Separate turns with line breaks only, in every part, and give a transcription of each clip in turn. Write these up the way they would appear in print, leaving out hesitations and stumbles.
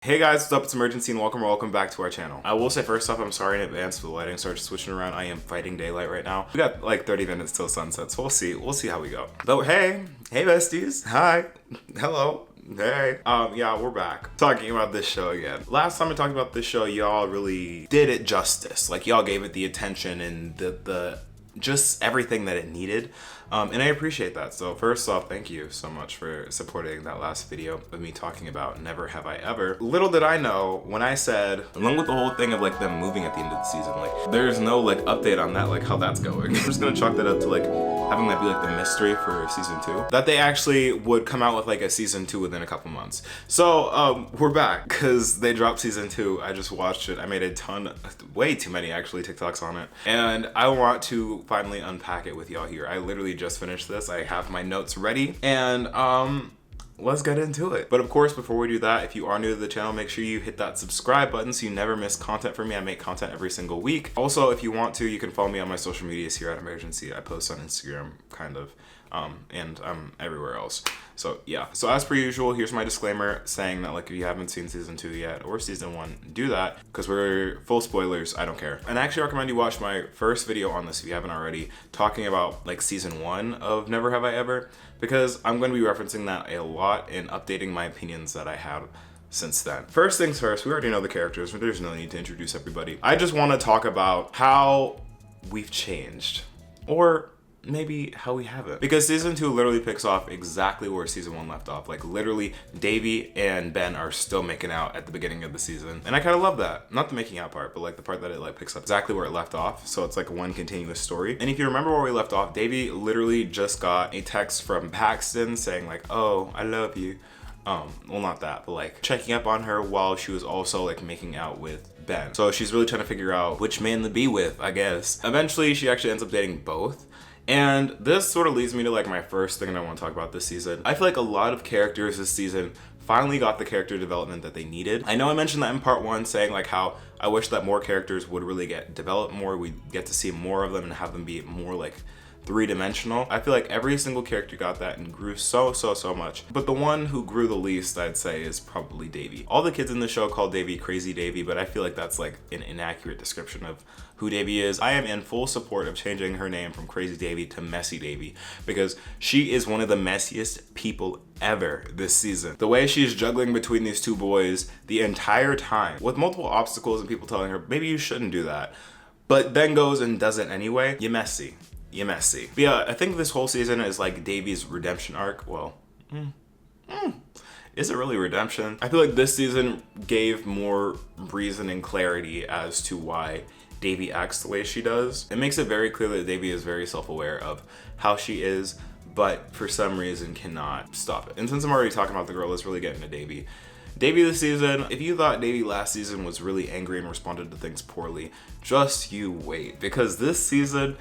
Hey guys, what's up? It's Emergency and welcome back to our channel. I will say first off, I'm sorry in advance for the lighting started switching around. I am fighting daylight right now. We got like 30 minutes till sunset, so we'll see how we go. But hey besties, hi, hello. Hey, yeah, we're back talking about this show again. Last time I talked about this show, y'all really did it justice. Like y'all gave it the attention and the just everything that it needed. And I appreciate that. So first off, thank you so much for supporting that last video of me talking about Never Have I Ever. Little did I know when I said, along with the whole thing of like them moving at the end of the season, like there's no like update on that, like how that's going. I'm just gonna chalk that up to like having that be like the mystery for season 2. That they actually would come out with like a season 2 within a couple months. So we're back because they dropped season 2. I just watched it. I made a ton, way too many actually TikToks on it. And I want to finally unpack it with y'all here. I literally just finished this. I have my notes ready and let's get into it. But of course, before we do that, if you are new to the channel, make sure you hit that subscribe button so you never miss content from me. I make content every single week. Also, if you want to, you can follow me on my social medias here at Imurgency. I post on Instagram kind of and I'm everywhere else. So yeah, so as per usual, here's my disclaimer saying that like if you haven't seen season 2 yet or season 1, do that because we're full spoilers. I don't care. And I actually recommend you watch my first video on this if you haven't already, talking about like season 1 of Never Have I Ever, because I'm going to be referencing that a lot and updating my opinions that I have since then. First things first, we already know the characters, but there's no need to introduce everybody. I just want to talk about how we've changed, or maybe how we haven't, because season 2 literally picks off exactly where season 1 left off. Like literally Devi and Ben are still making out at the beginning of the season, and I kind of love that. Not the making out part, but like the part that it like picks up exactly where it left off, so it's like one continuous story. And if you remember where we left off, Devi literally just got a text from Paxton saying like, oh, I love you. Well, not that, but like checking up on her while she was also like making out with Ben. So she's really trying to figure out which man to be with, I guess. Eventually she actually ends up dating both. And this sort of leads me to like my first thing that I want to talk about this season. I feel like a lot of characters this season finally got the character development that they needed. I know I mentioned that in part 1, saying like how I wish that more characters would really get developed more. We get to see more of them and have them be more like three-dimensional. I feel like every single character got that and grew so much. But the one who grew the least, I'd say, is probably Devi. All the kids in the show call Devi Crazy Devi, but I feel like that's like an inaccurate description of who Devi is. I am in full support of changing her name from Crazy Devi to Messy Devi, because she is one of the messiest people ever this season. The way she's juggling between these two boys the entire time with multiple obstacles and people telling her, maybe you shouldn't do that, but then goes and does it anyway. You're messy. You're messy. But yeah, I think this whole season is like Devi's redemption arc. Well, is it really redemption? I feel like this season gave more reason and clarity as to why Devi acts the way she does. It makes it very clear that Devi is very self-aware of how she is, but for some reason cannot stop it. And since I'm already talking about the girl, let's really get into Devi. Devi this season, if you thought Devi last season was really angry and responded to things poorly, just you wait, because this season,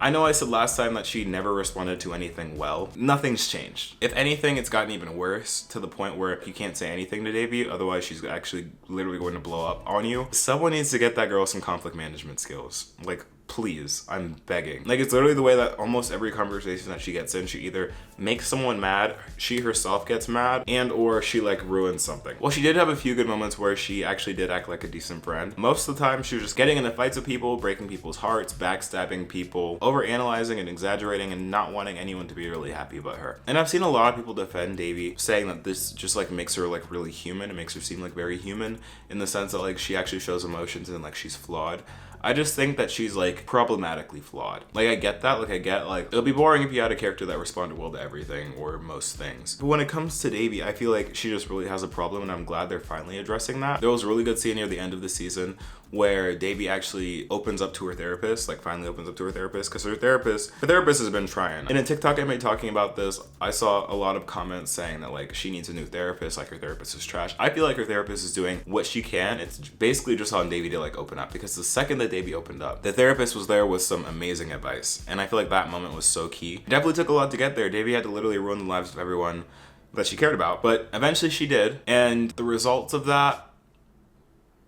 I know I said last time that she never responded to anything well. Nothing's changed. If anything, it's gotten even worse, to the point where you can't say anything to Devi, otherwise she's actually literally going to blow up on you. Someone needs to get that girl some conflict management skills. Like, please, I'm begging. Like, it's literally the way that almost every conversation that she gets in, she either makes someone mad, she herself gets mad, and or she like ruins something. Well, she did have a few good moments where she actually did act like a decent friend. Most of the time she was just getting into fights with people, breaking people's hearts, backstabbing people, overanalyzing and exaggerating, and not wanting anyone to be really happy about her. And I've seen a lot of people defend Devi, saying that this just like makes her like really human. It makes her seem like very human in the sense that like she actually shows emotions and like she's flawed. I just think that she's like problematically flawed. Like I get that, like I get like it'll be boring if you had a character that responded well to everything or most things. But when it comes to Devi, I feel like she just really has a problem, and I'm glad they're finally addressing that. There was a really good scene near the end of the season where Devi actually opens up to her therapist, like finally opens up to her therapist, because her therapist has been trying. In a TikTok I made talking about this, I saw a lot of comments saying that like she needs a new therapist, like her therapist is trash. I feel like her therapist is doing what she can. It's basically just on Devi to like open up, because the second that Devi opened up, the therapist was there with some amazing advice, and I feel like that moment was so key. It definitely took a lot to get there. Devi had to literally ruin the lives of everyone that she cared about, but eventually she did, and the results of that,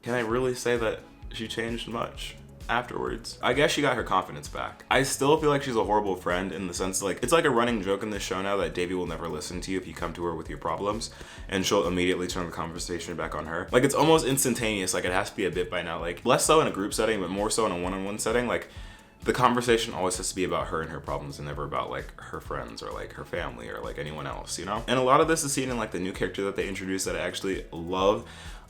can I really say that she changed much? afterwards. I guess she got her confidence back. I still feel like she's a horrible friend in the sense like it's like a running joke in this show now that Devi will never listen to you if you come to her with your problems, and she'll immediately turn the conversation back on her. Like it's almost instantaneous. Like it has to be a bit by now. Like less so in a group setting, but more so in a one-on-one setting. Like the conversation always has to be about her and her problems and never about like her friends or like her family or like anyone else, you know? And a lot of this is seen in like the new character that they introduced that I actually love.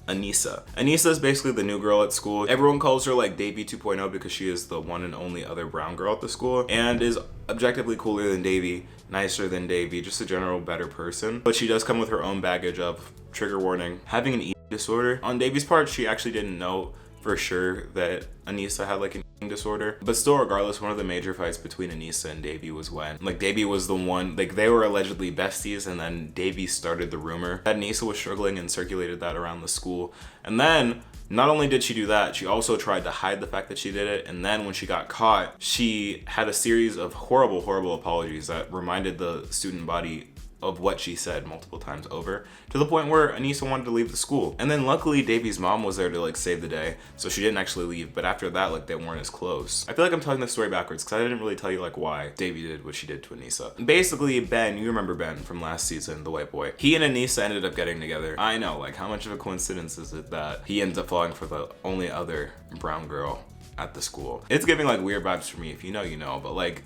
ANEESA. ANEESA is basically the new girl at school. Everyone calls her like Devi 2.0 because she is the one and only other brown girl at the school and is objectively cooler than Devi, nicer than Devi, just a general better person. But she does come with her own baggage of, trigger warning, having an eating disorder. On Devi's part, she actually didn't know for sure that ANEESA had like an eating disorder, but still regardless, one of the major fights between ANEESA and Devi was when like Devi was the one, like they were allegedly besties, and then Devi started the rumor that ANEESA was struggling and circulated that around the school. And then not only did she do that, she also tried to hide the fact that she did it, and then when she got caught, she had a series of horrible apologies that reminded the student body of what she said multiple times over, to the point where ANEESA wanted to leave the school. And then luckily Devi's mom was there to like save the day, so she didn't actually leave, but after that like they weren't as close. I feel like I'm telling this story backwards because I didn't really tell you like why Devi did what she did to ANEESA. Basically Ben, you remember Ben from last season, the white boy, he and ANEESA ended up getting together. I know, like how much of a coincidence is it that he ends up falling for the only other brown girl at the school? It's giving like weird vibes for me. If you know, you know, but like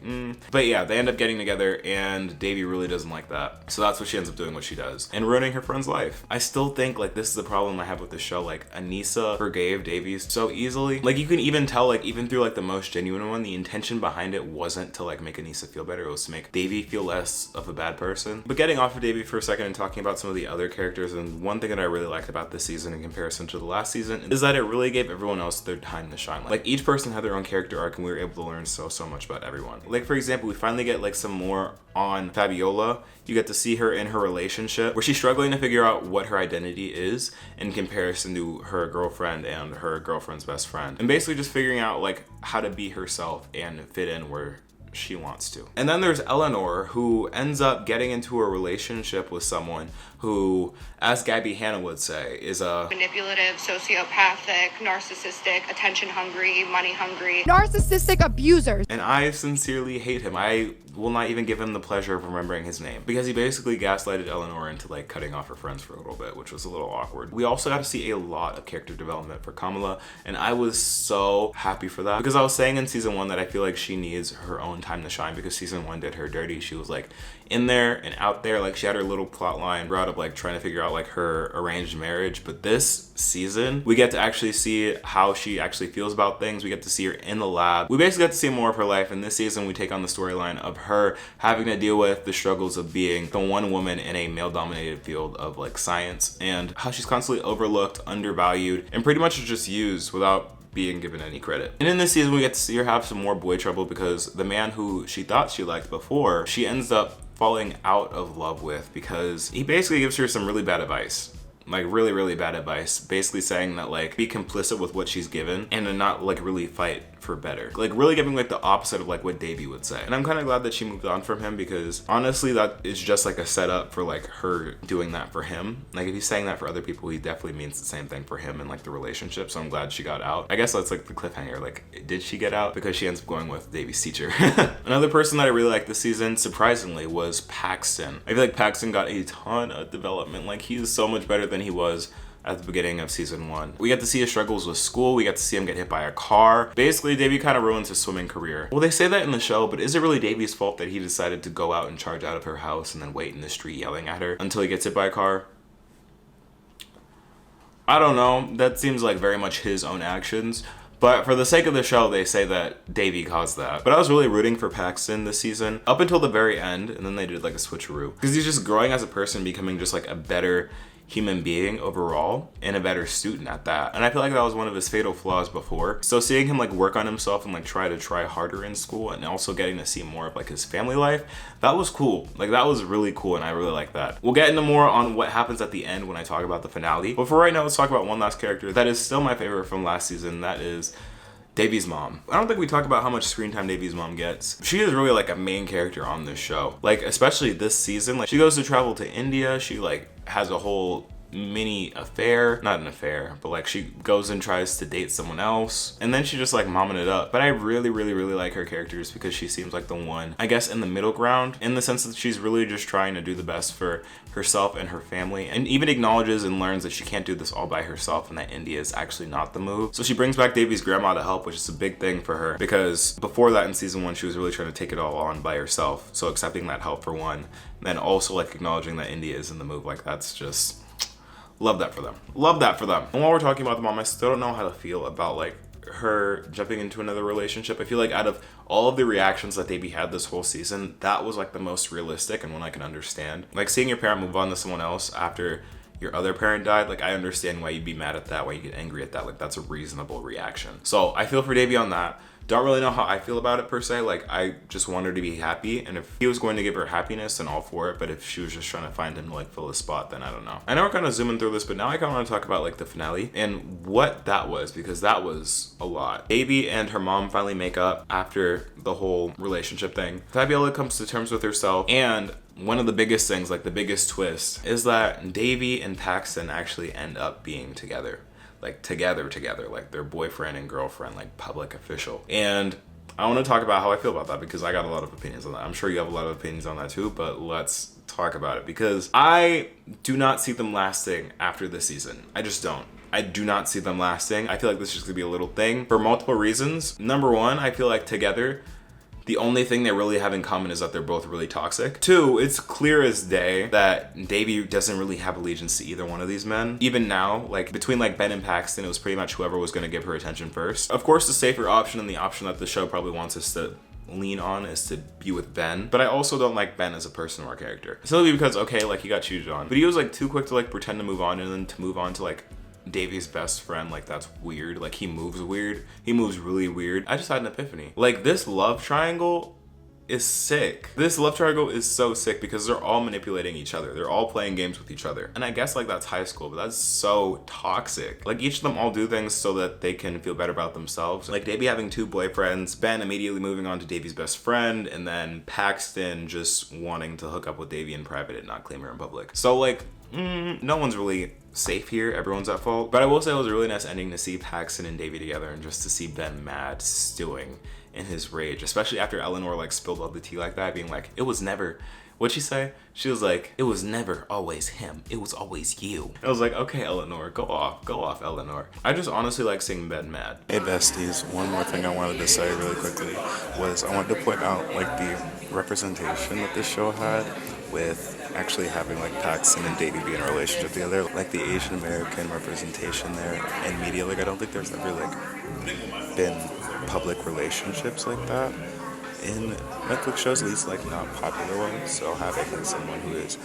but yeah, they end up getting together and Devi really doesn't like that, so that's what she ends up doing, what she does, and ruining her friend's life. I still think like this is the problem I have with this show. Like ANEESA forgave Devi so easily. Like you can even tell, like even through like the most genuine one, the intention behind it wasn't to like make ANEESA feel better, it was to make Devi feel less of a bad person. But getting off of Devi for a second and talking about some of the other characters, and one thing that I really liked about this season in comparison to the last season is that it really gave everyone else their time to shine. Like each person had their own character arc and we were able to learn so much about everyone. Like for example, we finally get like some more on Fabiola. You get to see her in her relationship where she's struggling to figure out what her identity is in comparison to her girlfriend and her girlfriend's best friend, and basically just figuring out like how to be herself and fit in where she wants to. And then there's Eleanor, who ends up getting into a relationship with someone who, as Gabby Hanna would say, is a
manipulative, sociopathic, narcissistic, attention hungry, money hungry,
narcissistic abuser.
And I sincerely hate him. I will not even give him the pleasure of remembering his name because he basically gaslighted Eleanor into like cutting off her friends for a little bit, which was a little awkward. We also got to see a lot of character development for Kamala, and I was so happy for that because I was saying in season 1 that I feel like she needs her own time to shine because season 1 did her dirty. She was like in there and out there, like she had her little plot line brought up like trying to figure out like her arranged marriage. But this season we get to actually see how she actually feels about things. We get to see her in the lab. We basically get to see more of her life, and this season we take on the storyline of her having to deal with the struggles of being the one woman in a male dominated field of like science, and how she's constantly overlooked, undervalued, and pretty much just used without being given any credit. And in this season we get to see her have some more boy trouble because the man who she thought she liked before, she ends up falling out of love with because he basically gives her some really bad advice. Like really bad advice, basically saying that like be complicit with what she's given and to not like really fight for better, like really giving like the opposite of like what Devi would say. And I'm kind of glad that she moved on from him because honestly that is just like a setup for like her doing that for him. Like if he's saying that for other people, he definitely means the same thing for him in like the relationship. So I'm glad she got out. I guess that's like the cliffhanger, like did she get out? Because she ends up going with Devi's teacher. Another person that I really liked this season, surprisingly, was Paxton. I feel like Paxton got a ton of development. Like he is so much better than he was at the beginning of season 1. We get to see his struggles with school. We get to see him get hit by a car. Basically, Devi kind of ruins his swimming career. Well, they say that in the show, but is it really Devi's fault that he decided to go out and charge out of her house and then wait in the street yelling at her until he gets hit by a car? I don't know. That seems like very much his own actions. But for the sake of the show, they say that Devi caused that. But I was really rooting for Paxton this season up until the very end, and then they did like a switcheroo. Because he's just growing as a person, becoming just like a better human being overall and a better student at that. And I feel like that was one of his fatal flaws before. So seeing him like work on himself and like try harder in school, and also getting to see more of like his family life, that was cool. Like that was really cool, and I really like that. We'll get into more on what happens at the end when I talk about the finale. But for right now, let's talk about one last character that is still my favorite from last season. That is Devi's mom. I don't think we talk about how much screen time Devi's mom gets. She is really like a main character on this show. Like especially this season, like she goes to travel to India. She like has a whole mini affair, not an affair, but like she goes and tries to date someone else, and then she just like momming it up. But I really like her character just because she seems like the one, I guess, in the middle ground, in the sense that she's really just trying to do the best for herself and her family, and even acknowledges and learns that she can't do this all by herself and that India is actually not the move. So she brings back Devi's grandma to help, which is a big thing for her, because before that in season 1 she was really trying to take it all on by herself. So accepting that help for one, and then also like acknowledging that India is in the move, like that's just, love that for them. Love that for them. And while we're talking about the mom, I still don't know how to feel about like her jumping into another relationship. I feel like out of all of the reactions that Devi had this whole season, that was like the most realistic and one I can understand. Like seeing your parent move on to someone else after your other parent died, like I understand why you'd be mad at that, why you get angry at that. Like that's a reasonable reaction. So I feel for Devi on that. Don't really know how I feel about it per se. Like I just want her to be happy, and if he was going to give her happiness, then all for it. But if she was just trying to find him to like fill a spot, then I don't know. I know we're kind of zooming through this, but now I kind of want to talk about like the finale and what that was, because that was a lot. Devi and her mom finally make up after the whole relationship thing. Fabiola comes to terms with herself, and one of the biggest things, like the biggest twist, is that Devi and Paxton actually end up being together. Like together, like their boyfriend and girlfriend, like public official. And I want to talk about how I feel about that, because I got a lot of opinions on that. I'm sure you have a lot of opinions on that too, but let's talk about it, because I do not see them lasting after this season. I just don't. I do not see them lasting. I feel like this is just gonna be a little thing for multiple reasons. Number one, I feel like together, the only thing they really have in common is that they're both really toxic. Two, it's clear as day that Devi doesn't really have allegiance to either one of these men. Even now, like between like Ben and Paxton, it was pretty much whoever was going to give her attention first. Of course, the safer option and the option that the show probably wants us to lean on is to be with Ben, but I also don't like Ben as a person or a character. Simply because, okay, like he got cheated on, but he was like too quick to like pretend to move on, and then to move on to like Devi's best friend, like that's weird. Like he moves weird. He moves really weird. I just had an epiphany. Like this love triangle is sick. This love triangle is so sick because they're all manipulating each other. They're all playing games with each other. And I guess like that's high school, but that's so toxic. Like each of them all do things so that they can feel better about themselves. Like Devi having 2 boyfriends, Ben immediately moving on to Devi's best friend, and then Paxton just wanting to hook up with Devi in private and not claim her in public. So like, no one's really safe here. Everyone's at fault. But I will say it was a really nice ending to see Paxton and Devi together, and just to see Ben mad, stewing in his rage, especially after Eleanor like spilled all the tea like that, being like, it was never, what'd she say? She was like, it was never always him, it was always you. I was like, okay, Eleanor, go off, Eleanor. I just honestly like seeing Ben mad.
Hey besties, one more thing I wanted to say really quickly was I wanted to point out like the representation that this show had with actually having like Paxton and Devi be in a relationship together, like the Asian American representation there in media. Like I don't think there's ever like been public relationships like that in Netflix shows, at least like not popular ones. So having like someone who is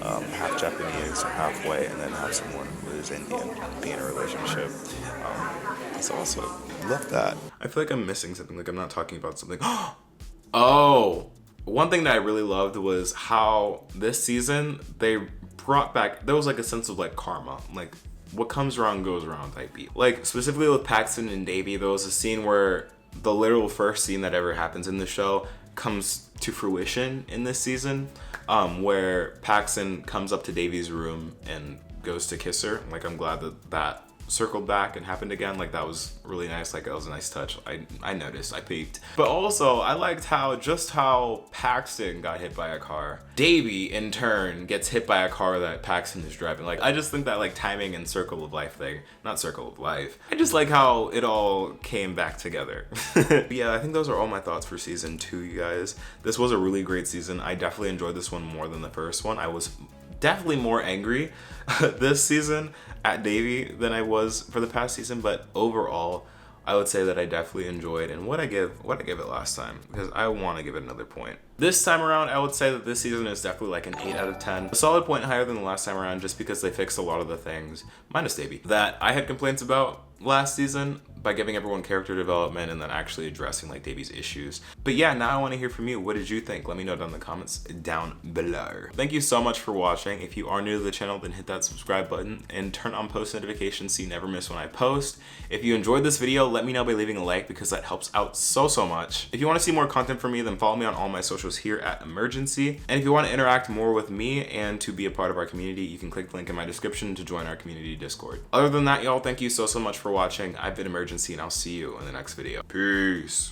half Japanese, half white, and then have someone who is Indian be in a relationship, it's awesome. Love that.
I feel like I'm missing something, like I'm not talking about something. Oh, one thing that I really loved was how this season they brought back, there was like a sense of like karma, like what comes around goes around type beat. Like specifically with Paxton and Devi, there was a scene where the literal first scene that ever happens in the show comes to fruition in this season, where Paxton comes up to Devi's room and goes to kiss her. Like I'm glad that that circled back and happened again. Like that was really nice. Like that was a nice touch. I noticed, I peeped. But also I liked how Paxton got hit by a car, Devi in turn gets hit by a car that Paxton is driving. Like I just think that like timing and circle of life thing, not circle of life, I just like how it all came back together. But yeah, I think those are all my thoughts for season 2, you guys. This was a really great season. I definitely enjoyed this one more than the first one. I was definitely more angry this season at Devi than I was for the past season, but overall I would say that I definitely enjoyed and what I gave it last time, because I want to give it another point. This time around, I would say that this season is definitely like an 8 out of 10. A solid point higher than the last time around, just because they fixed a lot of the things, minus Devi, that I had complaints about last season by giving everyone character development and then actually addressing like Devi's issues. But yeah, now I want to hear from you. What did you think? Let me know down in the comments down below. Thank you so much for watching. If you are new to the channel, then hit that subscribe button and turn on post notifications so you never miss when I post. If you enjoyed this video, let me know by leaving a like because that helps out so much. If you want to see more content from me, then follow me on all my socials here at Imurgency. And if you want to interact more with me and to be a part of our community, you can click the link in my description to join our community Discord. Other than that, y'all, thank you so much for watching. I've been Imurgency, and I'll see you in the next video. Peace.